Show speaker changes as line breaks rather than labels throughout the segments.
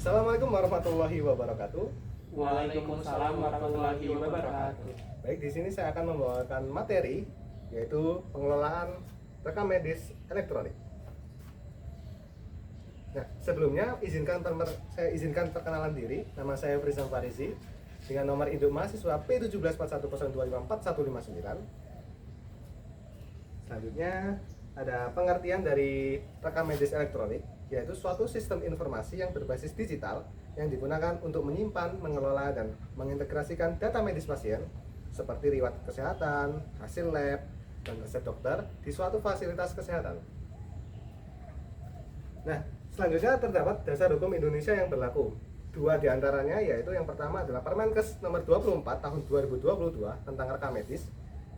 Assalamualaikum warahmatullahi wabarakatuh.
Waalaikumsalam warahmatullahi wabarakatuh.
Baik, di sini saya akan membawakan materi yaitu pengelolaan rekam medis elektronik. Nah, sebelumnya saya izinkan perkenalan diri. Nama saya Frizam Farizi dengan nomor induk mahasiswa P174102545159. Selanjutnya ada pengertian dari rekam medis elektronik, yaitu suatu sistem informasi yang berbasis digital yang digunakan untuk menyimpan, mengelola, dan mengintegrasikan data medis pasien seperti riwayat kesehatan, hasil lab, dan resep dokter di suatu fasilitas kesehatan. Nah, selanjutnya terdapat dasar hukum Indonesia yang berlaku. Dua diantaranya yaitu yang pertama adalah Permenkes nomor 24 tahun 2022 tentang rekam medis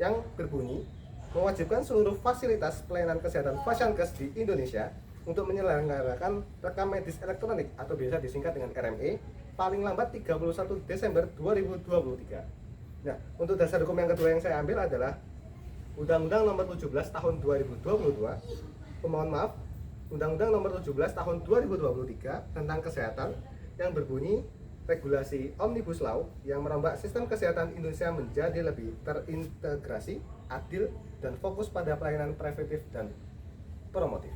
yang berbunyi mewajibkan seluruh fasilitas pelayanan kesehatan Fasiankes di Indonesia untuk menyelenggarakan rekam medis elektronik atau biasa disingkat dengan RME paling lambat 31 Desember 2023. Nah, untuk dasar hukum yang kedua yang saya ambil adalah Undang-Undang nomor 17 tahun 2022. Pemohon maaf, Undang-Undang nomor 17 tahun 2023 tentang kesehatan yang berbunyi regulasi Omnibus Law yang merombak sistem kesehatan Indonesia menjadi lebih terintegrasi, adil, dan fokus pada pelayanan preventif dan promotif.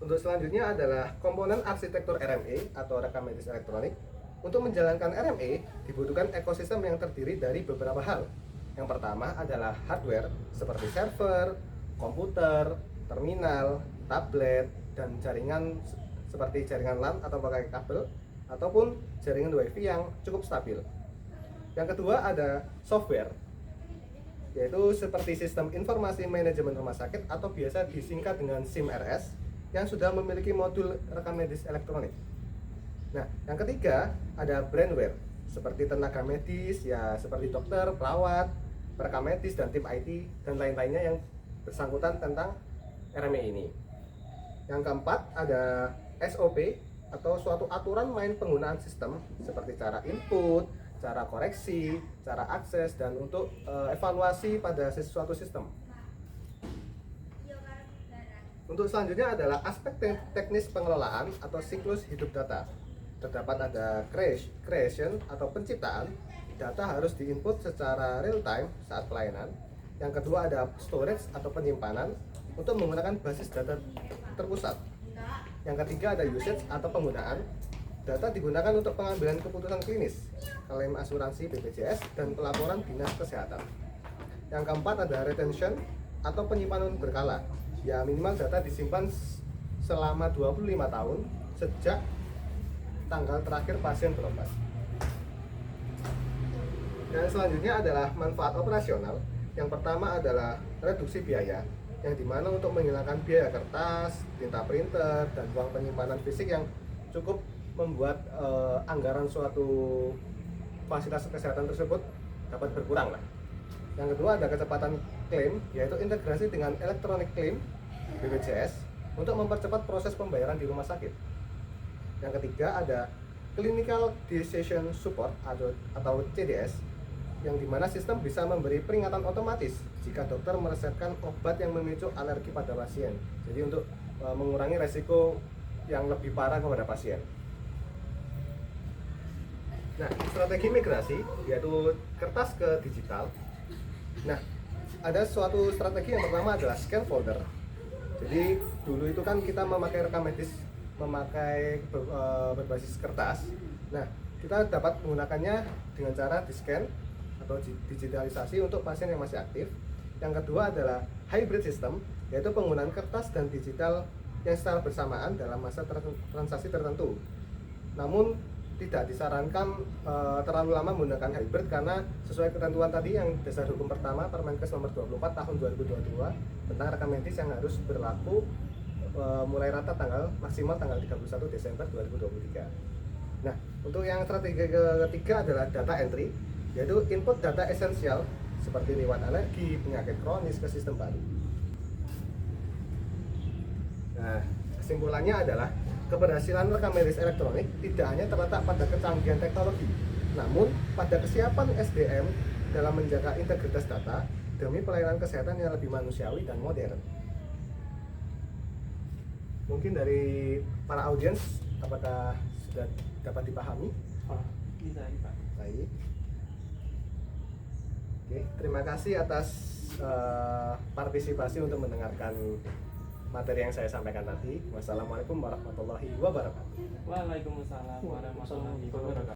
Untuk selanjutnya adalah komponen arsitektur RME atau rekam medis elektronik. Untuk menjalankan RME dibutuhkan ekosistem yang terdiri dari beberapa hal. Yang pertama adalah hardware seperti server, komputer, terminal, tablet, dan jaringan seperti jaringan LAN atau pakai kabel ataupun jaringan WiFi yang cukup stabil. Yang kedua ada software, yaitu seperti sistem informasi manajemen rumah sakit atau biasa disingkat dengan SIM-RS yang sudah memiliki modul rekam medis elektronik. Nah, yang ketiga ada brandware seperti tenaga medis ya seperti dokter, perawat, perekam medis dan tim IT dan lain-lainnya yang bersangkutan tentang RME ini. Yang keempat ada SOP atau suatu aturan main penggunaan sistem seperti cara input, cara koreksi, cara akses, dan untuk evaluasi pada suatu sistem. Untuk selanjutnya adalah aspek teknis pengelolaan atau siklus hidup data. Terdapat ada creation atau penciptaan, data harus diinput secara real time saat pelayanan. Yang kedua ada storage atau penyimpanan untuk menggunakan basis data terpusat. Yang ketiga ada usage atau penggunaan, data digunakan untuk pengambilan keputusan klinis, klaim asuransi BPJS, dan pelaporan dinas kesehatan. Yang keempat ada retention atau penyimpanan berkala, ya minimal data disimpan selama 25 tahun sejak tanggal terakhir pasien berobat. Dan selanjutnya adalah manfaat operasional. Yang pertama adalah reduksi biaya, yang dimana untuk menghilangkan biaya kertas, tinta printer, dan uang penyimpanan fisik yang cukup membuat anggaran suatu fasilitas kesehatan tersebut dapat berkurang lah. Yang kedua ada kecepatan klaim, yaitu integrasi dengan elektronik klaim BPJS untuk mempercepat proses pembayaran di rumah sakit. Yang ketiga ada clinical decision support atau CDS, yang dimana sistem bisa memberi peringatan otomatis jika dokter meresepkan obat yang memicu alergi pada pasien. Jadi untuk mengurangi resiko yang lebih parah kepada pasien. Nah, strategi migrasi yaitu kertas ke digital. Nah, ada suatu strategi yang pertama adalah scan folder. Jadi dulu itu kan kita memakai rekam medis berbasis kertas. Nah, kita dapat menggunakannya dengan cara di-scan atau digitalisasi untuk pasien yang masih aktif. Yang kedua adalah hybrid system, yaitu penggunaan kertas dan digital yang secara bersamaan dalam masa transaksi tertentu. Namun tidak disarankan terlalu lama menggunakan hybrid karena sesuai ketentuan tadi yang dasar hukum pertama Permenkes nomor 24 tahun 2022 tentang rekam medis yang harus berlaku mulai rata maksimal tanggal 31 Desember 2023. Nah, untuk yang strategi ketiga adalah data entry, yaitu input data esensial seperti riwayat alergi, penyakit kronis ke sistem baru. Nah, kesimpulannya adalah keberhasilan rekam medis elektronik tidak hanya terletak pada kecanggihan teknologi, namun pada kesiapan SDM dalam menjaga integritas data demi pelayanan kesehatan yang lebih manusiawi dan modern. Mungkin dari para audiens, apakah sudah dapat dipahami?
Oh, bisa nih Pak.
Baik. Oke, terima kasih atas partisipasi untuk mendengarkan materi yang saya sampaikan tadi. Wassalamualaikum warahmatullahi wabarakatuh.
Waalaikumsalam warahmatullahi wabarakatuh.